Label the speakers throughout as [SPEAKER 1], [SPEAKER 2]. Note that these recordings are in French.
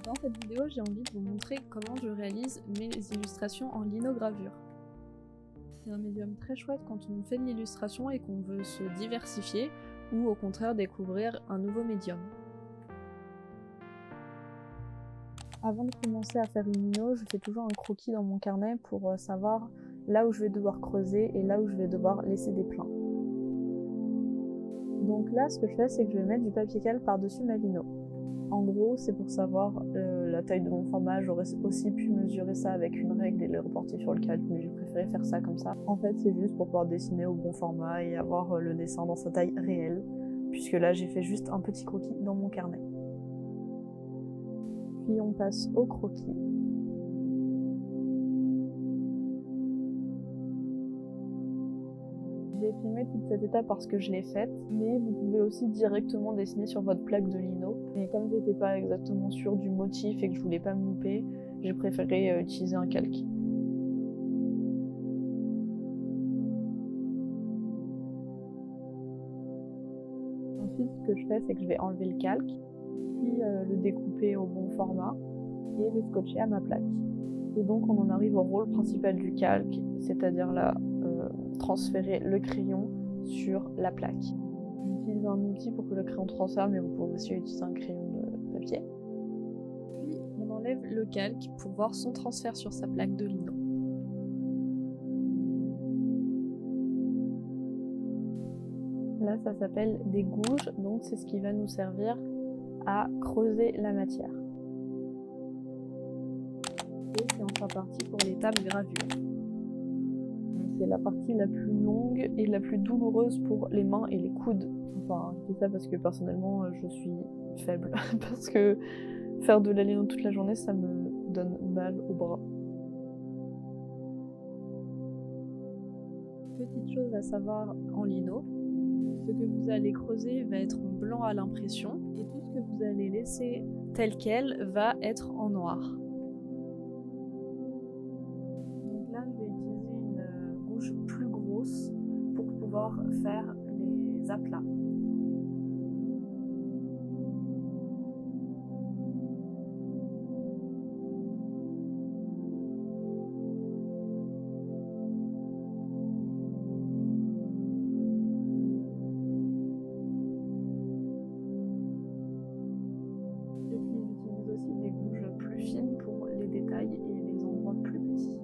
[SPEAKER 1] Dans cette vidéo, j'ai envie de vous montrer comment je réalise mes illustrations en linogravure. C'est un médium très chouette quand on fait de l'illustration et qu'on veut se diversifier ou au contraire découvrir un nouveau médium. Avant de commencer à faire une lino, je fais toujours un croquis dans mon carnet pour savoir là où je vais devoir creuser et là où je vais devoir laisser des plans. Donc là, ce que je fais, c'est que je vais mettre du papier cal par-dessus ma lino. En gros, c'est pour savoir la taille de mon format. J'aurais aussi pu mesurer ça avec une règle et le reporter sur le calque, mais j'ai préféré faire ça comme ça. En fait, c'est juste pour pouvoir dessiner au bon format et avoir le dessin dans sa taille réelle, puisque là, j'ai fait juste un petit croquis dans mon carnet. Puis on passe au croquis. J'ai filmé toute cette étape parce que je l'ai faite, mais vous pouvez aussi directement dessiner sur votre plaque de lino. Et comme j'étais pas exactement sûre du motif et que je voulais pas me louper, j'ai préféré utiliser un calque. Ensuite, ce que je fais, c'est que je vais enlever le calque, puis le découper au bon format et le scotcher à ma plaque. Et donc on en arrive au rôle principal du calque, c'est-à-dire là, transférer le crayon sur la plaque. J'utilise un outil pour que le crayon transfère, mais vous pouvez aussi utiliser un crayon de papier. Puis on enlève le calque pour voir son transfert sur sa plaque de lino. Là, ça s'appelle des gouges, donc c'est ce qui va nous servir à creuser la matière. Et c'est enfin parti pour l'étape gravure. C'est la partie la plus longue et la plus douloureuse pour les mains et les coudes. Enfin, je dis ça parce que personnellement, je suis faible. Parce que faire de la lino toute la journée, ça me donne mal au bras. Petite chose à savoir en lino, ce que vous allez creuser va être en blanc à l'impression et tout ce que vous allez laisser tel quel va être en noir. Donc là, je vais utiliser une gouge plus grosse pour pouvoir faire les aplats. Et puis j'utilise aussi des gouges plus fines pour les détails et les endroits plus petits.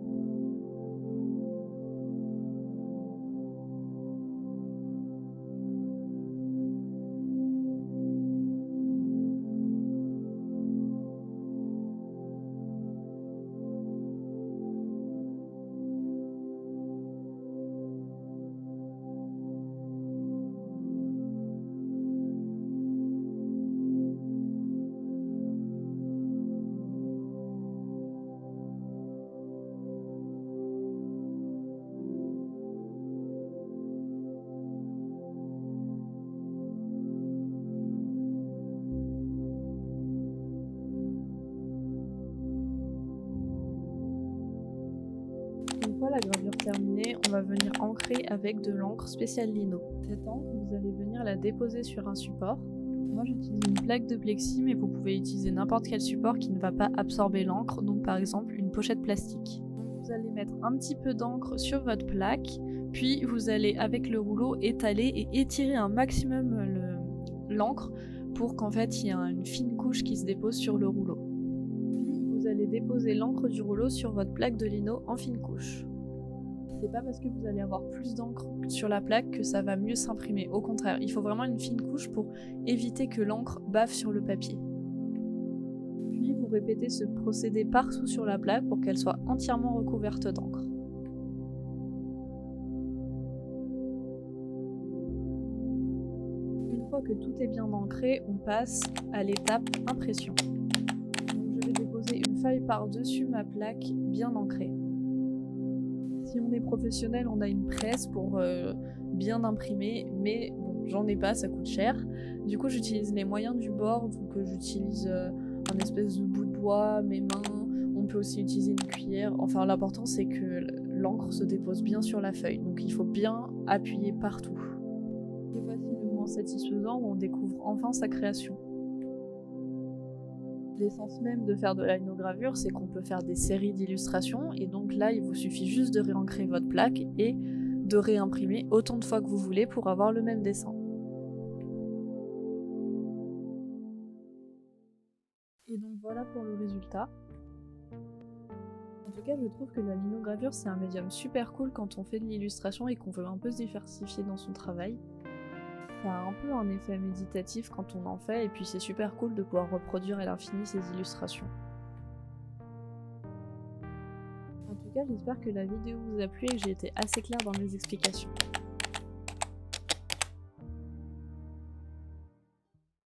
[SPEAKER 1] Une fois la gravure terminée, on va venir ancrer avec de l'encre spéciale lino. Cette encre, vous allez venir la déposer sur un support. Moi j'utilise une plaque de plexi, mais vous pouvez utiliser n'importe quel support qui ne va pas absorber l'encre, donc par exemple une pochette plastique. Vous allez mettre un petit peu d'encre sur votre plaque, puis vous allez avec le rouleau étaler et étirer un maximum l'encre pour qu'en fait il y ait une fine couche qui se dépose sur le rouleau. Puis vous allez déposer l'encre du rouleau sur votre plaque de lino en fine couche. C'est pas parce que vous allez avoir plus d'encre sur la plaque que ça va mieux s'imprimer. Au contraire, il faut vraiment une fine couche pour éviter que l'encre bave sur le papier. Puis vous répétez ce procédé partout sur la plaque pour qu'elle soit entièrement recouverte d'encre. Une fois que tout est bien ancré, on passe à l'étape impression. Donc je vais déposer une feuille par-dessus ma plaque bien ancrée. Si on est professionnel, on a une presse pour bien imprimer, mais bon, j'en ai pas, ça coûte cher. Du coup, j'utilise les moyens du bord, donc j'utilise un espèce de bout de bois, mes mains. On peut aussi utiliser une cuillère. Enfin, l'important c'est que l'encre se dépose bien sur la feuille, donc il faut bien appuyer partout. Et voici le moment satisfaisant où on découvre enfin sa création. L'essence même de faire de la linogravure, c'est qu'on peut faire des séries d'illustrations, et donc là, il vous suffit juste de réancrer votre plaque et de réimprimer autant de fois que vous voulez pour avoir le même dessin. Et donc voilà pour le résultat. En tout cas, je trouve que la linogravure, c'est un médium super cool quand on fait de l'illustration et qu'on veut un peu se diversifier dans son travail. Ça a un peu un effet méditatif quand on en fait, et puis c'est super cool de pouvoir reproduire à l'infini ces illustrations. En tout cas, j'espère que la vidéo vous a plu et que j'ai été assez claire dans mes explications.